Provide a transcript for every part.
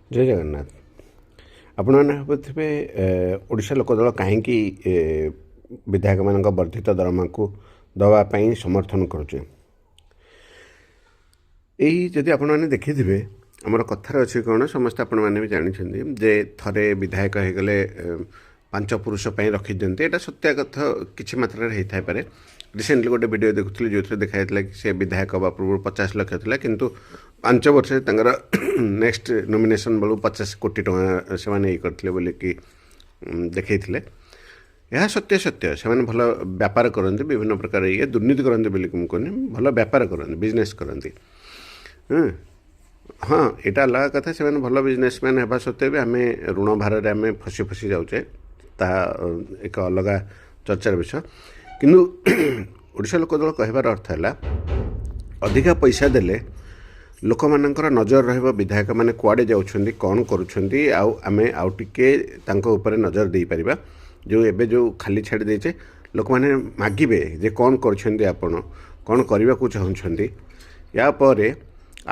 ଜୟ ଜଗନ୍ନାଥ। ଆପଣମାନେ ଭାବୁଥିବେ ଓଡ଼ିଶା ଲୋକଦଳ କାହିଁକି ବିଧାୟକମାନଙ୍କ ବର୍ଦ୍ଧିତ ଦରମାକୁ ଦେବା ପାଇଁ ସମର୍ଥନ କରୁଛି। ଏଇ ଯଦି ଆପଣମାନେ ଦେଖିଥିବେ, ଆମର କଥାରେ ଅଛି କ'ଣ, ସମସ୍ତେ ଆପଣମାନେ ବି ଜାଣିଛନ୍ତି ଯେ ଥରେ ବିଧାୟକ ହୋଇଗଲେ ପାଞ୍ଚ ପୁରୁଷ ପାଇଁ ରଖିଦିଅନ୍ତି। ଏଇଟା ସତ୍ୟ କଥା କିଛି ମାତ୍ରାରେ ହେଇଥାଇପାରେ। ରିସେଣ୍ଟଲି ଗୋଟେ ଭିଡ଼ିଓ ଦେଖୁଥିଲି ଯେଉଁଥିରେ ଦେଖାଯାଇଥିଲା କି ସେ ବିଧାୟକ ହେବା ପୂର୍ବରୁ 50 ଲକ୍ଷ ଥିଲା, କିନ୍ତୁ 5 ବର୍ଷରେ ତାଙ୍କର ନେକ୍ସଟ ନୋମିନେସନ୍ ବେଳକୁ 50 କୋଟି ଟଙ୍କା ସେମାନେ ଇଏ କରିଥିଲେ ବୋଲିକି ଦେଖାଇଥିଲେ। ଏହା ସତ୍ୟ ସେମାନେ ଭଲ ବେପାର କରନ୍ତି, ବିଭିନ୍ନ ପ୍ରକାର ଦୁର୍ନୀତି କରନ୍ତି ବୋଲି ମୁଁ କହୁନି, ଭଲ ବେପାର କରନ୍ତି, ବିଜନେସ୍ କରନ୍ତି। ହଁ, ଏଇଟା ଅଲଗା କଥା, ସେମାନେ ଭଲ ବିଜନେସମ୍ୟାନ୍ ହେବା ସତ୍ତ୍ୱେ ବି ଆମେ ଋଣ ଭାରରେ ଆମେ ଫସି ଯାଉଛେ, ତାହା ଏକ ଅଲଗା ଚର୍ଚ୍ଚାର ବିଷୟ। କିନ୍ତୁ ଓଡ଼ିଶା ଲୋକଦଳ କହିବାର ଅର୍ଥ ହେଲା, ଅଧିକା ପଇସା ଦେଲେ ଲୋକମାନଙ୍କର ନଜର ରହିବ ବିଧାୟକମାନେ କୁଆଡ଼େ ଯାଉଛନ୍ତି, କ'ଣ କରୁଛନ୍ତି, ଆଉ ଆମେ ଆଉ ଟିକେ ତାଙ୍କ ଉପରେ ନଜର ଦେଇପାରିବା। ଏବେ ଯେଉଁ ଖାଲି ଛାଡ଼ି ଦେଇଛେ, ଲୋକମାନେ ମାଗିବେ ଯେ କ'ଣ କରୁଛନ୍ତି, ଆପଣ କ'ଣ କରିବାକୁ ଚାହୁଁଛନ୍ତି। ୟା ପରେ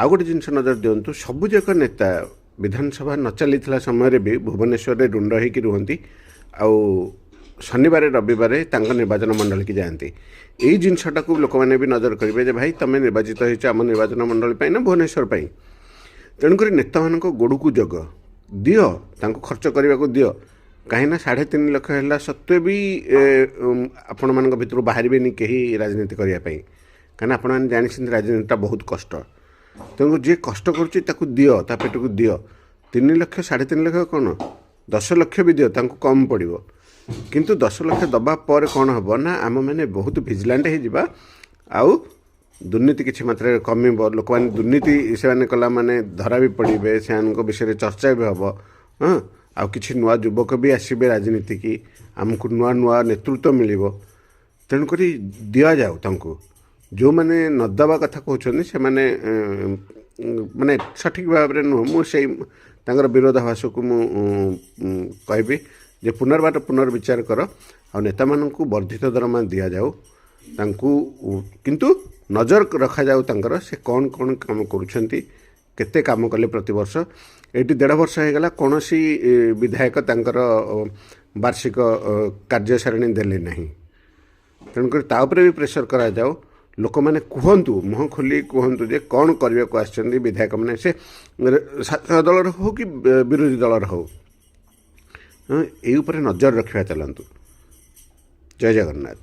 ଆଉ ଗୋଟେ ଜିନିଷ ନଜର ଦିଅନ୍ତୁ, ସବୁଯାକ ନେତା ବିଧାନସଭା ନ ଚାଲିଥିଲା ସମୟରେ ବି ଭୁବନେଶ୍ୱରରେ ରୁଣ୍ଡ ହୋଇକି ରୁହନ୍ତି, ଆଉ ଶନିବାର ରବିବାର ତାଙ୍କ ନିର୍ବାଚନ ମଣ୍ଡଳୀକି ଯାଆନ୍ତି। ଏଇ ଜିନିଷଟାକୁ ଲୋକମାନେ ବି ନଜର କରିବେ ଯେ ଭାଇ ତୁମେ ନିର୍ବାଚିତ ହେଇଛ ଆମ ନିର୍ବାଚନ ମଣ୍ଡଳୀ ପାଇଁ ନା ଭୁବନେଶ୍ୱର ପାଇଁ। ତେଣୁକରି ନେତାମାନଙ୍କ ଗୋଡ଼କୁ ଜଗ, ଦିଅ, ତାଙ୍କୁ ଖର୍ଚ୍ଚ କରିବାକୁ ଦିଅ। କାହିଁକିନା 3.5 ଲକ୍ଷ ହେଲା ସତ୍ତ୍ୱେ ବି ଆପଣମାନଙ୍କ ଭିତରୁ ବାହାରିବେନି କେହି ରାଜନୀତି କରିବା ପାଇଁ। କାହିଁକିନା ଆପଣମାନେ ଜାଣିଛନ୍ତି ରାଜନୀତିଟା ବହୁତ କଷ୍ଟ। ତେଣୁ ଯିଏ କଷ୍ଟ କରୁଛି ତାକୁ ଦିଅ, ତା ପେଟକୁ ଦିଅ। 3 ଲକ୍ଷ 3.5 ଲକ୍ଷ କ'ଣ, 10 ଲକ୍ଷ ବି ଦିଅ, ତାଙ୍କୁ କମ୍ ପଡ଼ିବ। କିନ୍ତୁ 10 ଲକ୍ଷ ଦେବା ପରେ କ'ଣ ହେବ ନା, ଆମେମାନେ ବହୁତ ଭିଜିଲାଣ୍ଟ ହେଇଯିବା, ଆଉ ଦୁର୍ନୀତି କିଛି ମାତ୍ରାରେ କମିବ। ଲୋକମାନେ ଦୁର୍ନୀତି ସେମାନେ କଲା ମାନେ ଧରା ବି ପଡ଼ିବେ, ସେମାନଙ୍କ ବିଷୟରେ ଚର୍ଚ୍ଚା ବି ହେବ। ଆଉ କିଛି ନୂଆ ଯୁବକ ବି ଆସିବେ ରାଜନୀତିକି, ଆମକୁ ନୂଆ ନେତୃତ୍ୱ ମିଳିବ। ତେଣୁକରି ଦିଆଯାଉ ତାଙ୍କୁ। ଯେଉଁମାନେ ନ ଦେବା କଥା କହୁଛନ୍ତି ସେମାନେ ମାନେ ସଠିକ୍ ଭାବରେ ନୁହଁ, ମୁଁ ସେଇ ତାଙ୍କର ବିରୋଧାଭାସକୁ ମୁଁ କହିବି ଯେ ପୁନର୍ବିଚାର କର, ଆଉ ନେତାମାନଙ୍କୁ ବର୍ଦ୍ଧିତ ଦରମା ଦିଆଯାଉ, ତାଙ୍କୁ କିନ୍ତୁ ନଜର ରଖାଯାଉ ତାଙ୍କର ସେ କ'ଣ କାମ କରୁଛନ୍ତି, କେତେ କାମ କଲେ ପ୍ରତିବର୍ଷ। ଏଇଠି 1.5 ବର୍ଷ ହେଇଗଲା କୌଣସି ବିଧାୟକ ତାଙ୍କର ବାର୍ଷିକ କାର୍ଯ୍ୟସାରିଣୀ ଦେଲେ ନାହିଁ। ତେଣୁକରି ତା ଉପରେ ବି ପ୍ରେସର କରାଯାଉ। ଲୋକମାନେ କୁହନ୍ତୁ, ମୁହଁ ଖୋଲି କୁହନ୍ତୁ ଯେ କ'ଣ କରିବାକୁ ଆସିଛନ୍ତି ବିଧାୟକମାନେ, ସେ ଶାସକ ଦଳର ହେଉ କି ବିରୋଧୀ ଦଳର ହେଉ। ଏଇ ଉପରେ ନଜର ରଖିବା ଚାଲନ୍ତୁ। ଜୟ ଜଗନ୍ନାଥ।